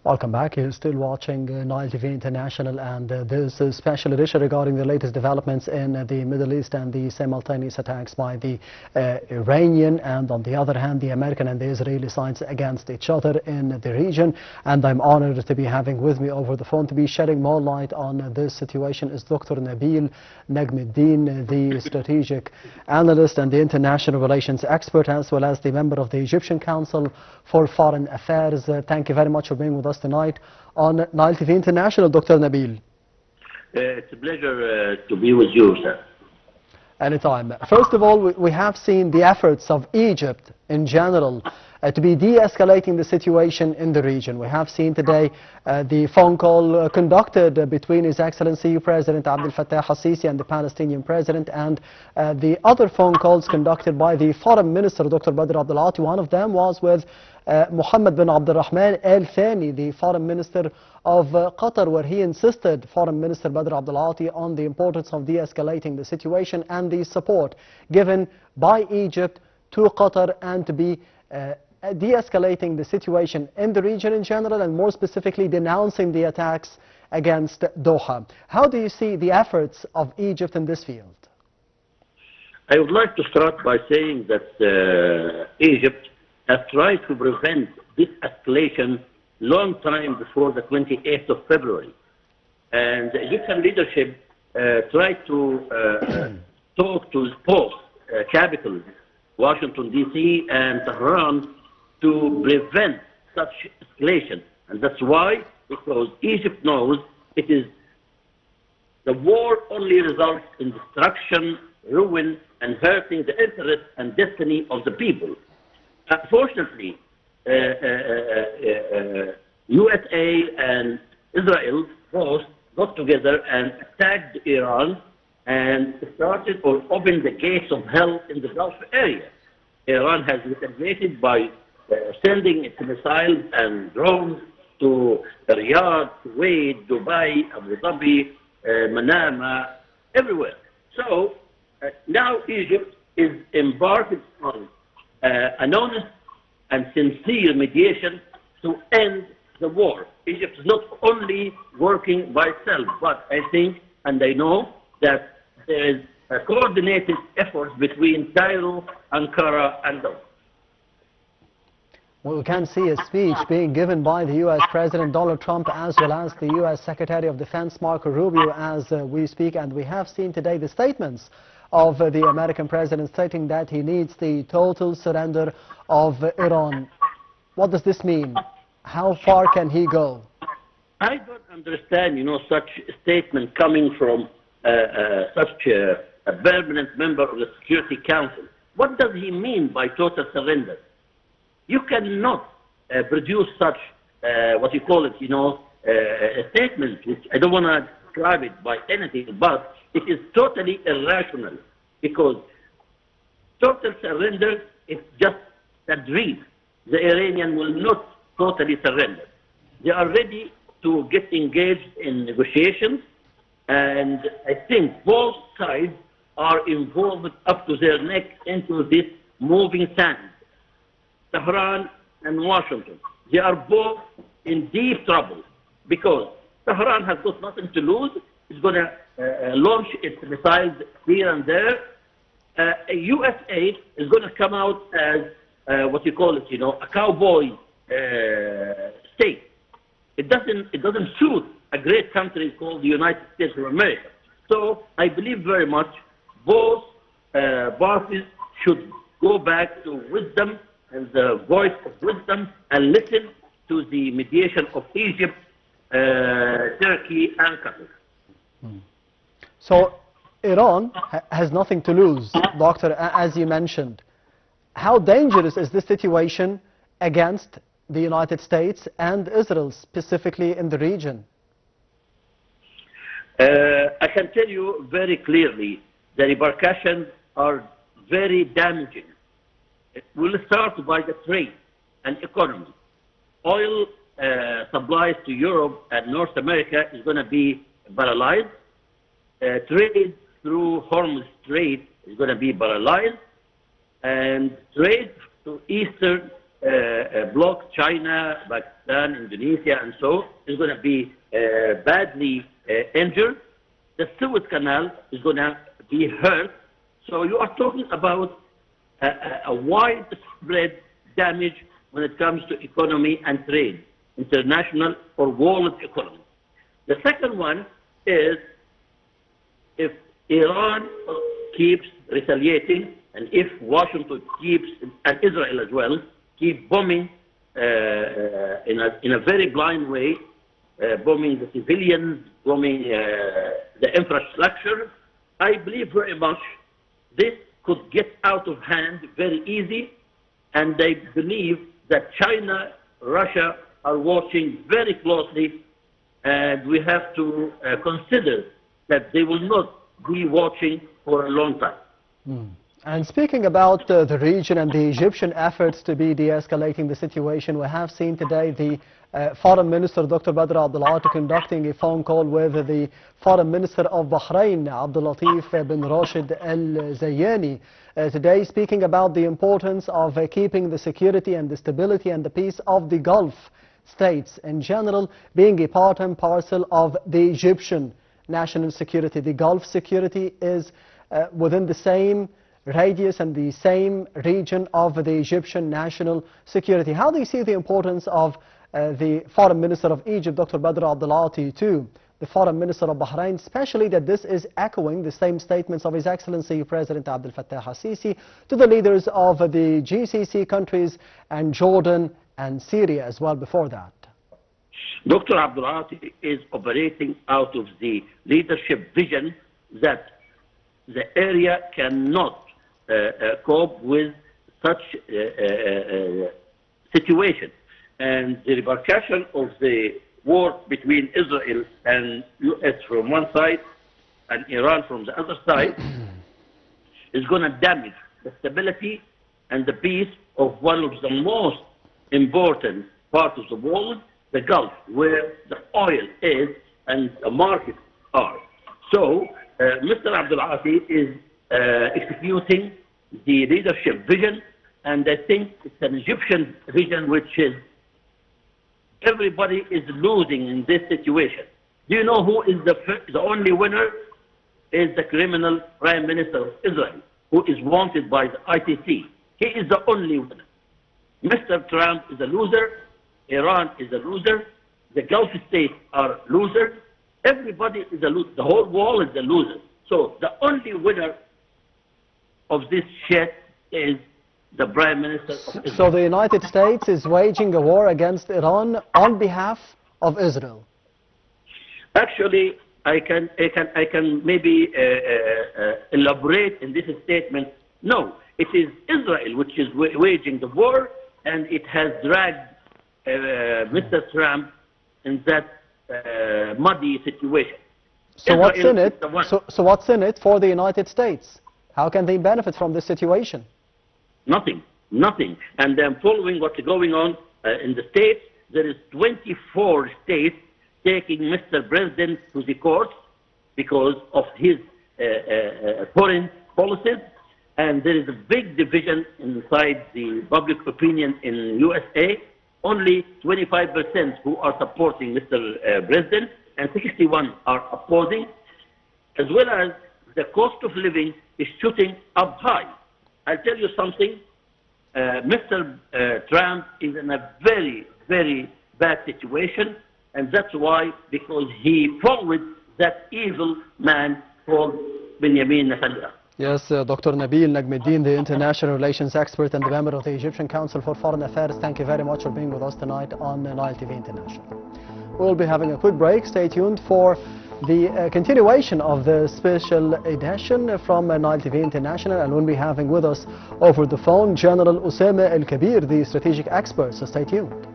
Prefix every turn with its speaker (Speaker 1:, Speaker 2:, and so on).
Speaker 1: Welcome back. You're still watching Nile TV International, and there's a special edition regarding the latest developments in the Middle East and the simultaneous attacks by the Iranian and, on the other hand, the American and the Israeli sides against each other in the region. And I'm honored to be having with me over the phone to be shedding more light on this situation is Dr. Nabil Negm, the strategic analyst and the international relations expert, as well as the member of the Egyptian Council for Foreign Affairs. Thank you very much for being with us tonight on Nile TV International, Dr. Nabil.
Speaker 2: It's a pleasure to be with you, sir.
Speaker 1: Anytime. First of all, we have seen the efforts of Egypt in general to be de-escalating the situation in the region. We have seen today the phone call conducted between His Excellency President Abdel Fattah al-Sisi and the Palestinian President, and the other phone calls conducted by the Foreign Minister, Dr. Badr Abdel Ati. One of them was with Mohammed bin Abdurrahman Al Thani, the Foreign Minister of Qatar, where he insisted, Foreign Minister Badr Abdel Ati, on the importance of de-escalating the situation and the support given by Egypt to Qatar, and to be de-escalating the situation in the region in general, and more specifically denouncing the attacks against Doha. How do you see the efforts of Egypt in this field?
Speaker 2: I would like to start by saying that Egypt has tried to prevent this escalation long time before the 28th of February. And the Egyptian leadership tried to talk to both capitals, Washington, D.C. and Tehran, to prevent such escalation. And that's why, because Egypt knows it is the war only results in destruction, ruin, and hurting the interest and destiny of the people. Unfortunately, USA and Israel both got together and attacked Iran and started or opened the gates of hell in the Gulf area. Iran has retaliated by sending its missiles and drones to Riyadh, Kuwait, Dubai, Abu Dhabi, Manama, everywhere. So now Egypt is embarked on an honest and sincere mediation to end the war. Egypt is not only working by itself, but I think and I know that there is a coordinated effort between Cairo, Ankara, and Doha.
Speaker 1: Well, we can see a speech being given by the U.S. President Donald Trump, as well as the U.S. Secretary of Defense Marco Rubio, as we speak, and we have seen today the statements of the American president stating that he needs the total surrender of Iran. What does this mean? How far can he go?
Speaker 2: I don't understand, such statement coming from such a permanent member of the Security Council. What does he mean by total surrender? You cannot produce such, what you call it, a statement, which I don't want to describe it by anything, but it is totally irrational, because total surrender is just a dream. The Iranian will not totally surrender. They are ready to get engaged in negotiations, and I think both sides are involved up to their neck into this moving sand. Tehran and Washington, they are both in deep trouble, because Tehran has got nothing to lose. It's going to launch its missiles here and there. USA is going to come out as what you call it, a cowboy state. It doesn't suit a great country called the United States of America. So I believe very much both parties should go back to wisdom and the voice of wisdom and listen to the mediation of Egypt, Turkey, and Qatar.
Speaker 1: So Iran has nothing to lose, Doctor, as you mentioned. How dangerous is this situation against the United States and Israel, specifically in the region?
Speaker 2: I can tell you very clearly the repercussions are very damaging. It will start by the trade and economy. Oil supplies to Europe and North America is going to be paralyzed. Trade through Hormuz Strait is going to be paralyzed. And trade to Eastern bloc, China, Pakistan, Indonesia, and so, is going to be badly injured. The Suez Canal is going to be hurt. So you are talking about a widespread damage when it comes to economy and trade, international or world economy. The second one is if Iran keeps retaliating and if Washington keeps, and Israel as well, keep bombing in a very blind way, bombing the civilians, bombing the infrastructure, I believe very much this could get out of hand very easy, and I believe that China, Russia are watching very closely, and we have to consider that they will not be watching for a long time.
Speaker 1: And speaking about the region and the Egyptian efforts to be de-escalating the situation, we have seen today the Foreign Minister Dr. Badr Abdulati conducting a phone call with the Foreign Minister of Bahrain, Abdul Latif bin Rashid Al Zayani, today speaking about the importance of keeping the security and the stability and the peace of the Gulf states in general being a part and parcel of the Egyptian national security. The Gulf security is within the same radius and the same region of the Egyptian national security. How do you see the importance of the Foreign Minister of Egypt, Dr. Badr Abdulati, to the Foreign Minister of Bahrain, especially that this is echoing the same statements of His Excellency President Abdel Fattah al-Sisi to the leaders of the GCC countries and Jordan and Syria as well before that?
Speaker 2: Dr. Abdulati is operating out of the leadership vision that the area cannot cope with such situation. And the repercussion of the war between Israel and US from one side and Iran from the other side is going to damage the stability and the peace of one of the most important parts of the world, the Gulf, where the oil is and the markets are. So Mr. Abdulati is executing the leadership vision, and I think it's an Egyptian vision which is everybody is losing in this situation. Do you know who is the only winner? Is the criminal Prime Minister of Israel, who is wanted by the ICC. He is the only winner. Mr. Trump is a loser. Iran is a loser. The Gulf states are losers. Everybody is a loser. The whole world is a loser. So the only winner of this shit is the Prime Minister of Israel.
Speaker 1: So the United States is waging a war against Iran on behalf of Israel.
Speaker 2: Actually, I can maybe elaborate in this statement. No, it is Israel which is waging the war, and it has dragged Mr. Trump in that muddy situation.
Speaker 1: So what's in it? So what's in it for the United States? How can they benefit from this situation?
Speaker 2: Nothing, nothing. And then following what's going on in the States, there is 24 states taking Mr. President to the court because of his foreign policies. And there is a big division inside the public opinion in USA. Only 25% who are supporting Mr. President and 61 are opposing, as well as the cost of living is shooting up high. I'll tell you something, Mr. Trump is in a very, very bad situation, and that's why, because he followed that evil man called Benjamin Netanyahu.
Speaker 1: Yes, Dr. Nabil Negm, the international relations expert and the member of the Egyptian Council for Foreign Affairs, thank you very much for being with us tonight on Nile TV International. We'll be having a quick break. Stay tuned for the continuation of the special edition from Nile TV International, and we'll be having with us over the phone General Osama Al-Kabir, the strategic expert, so stay tuned.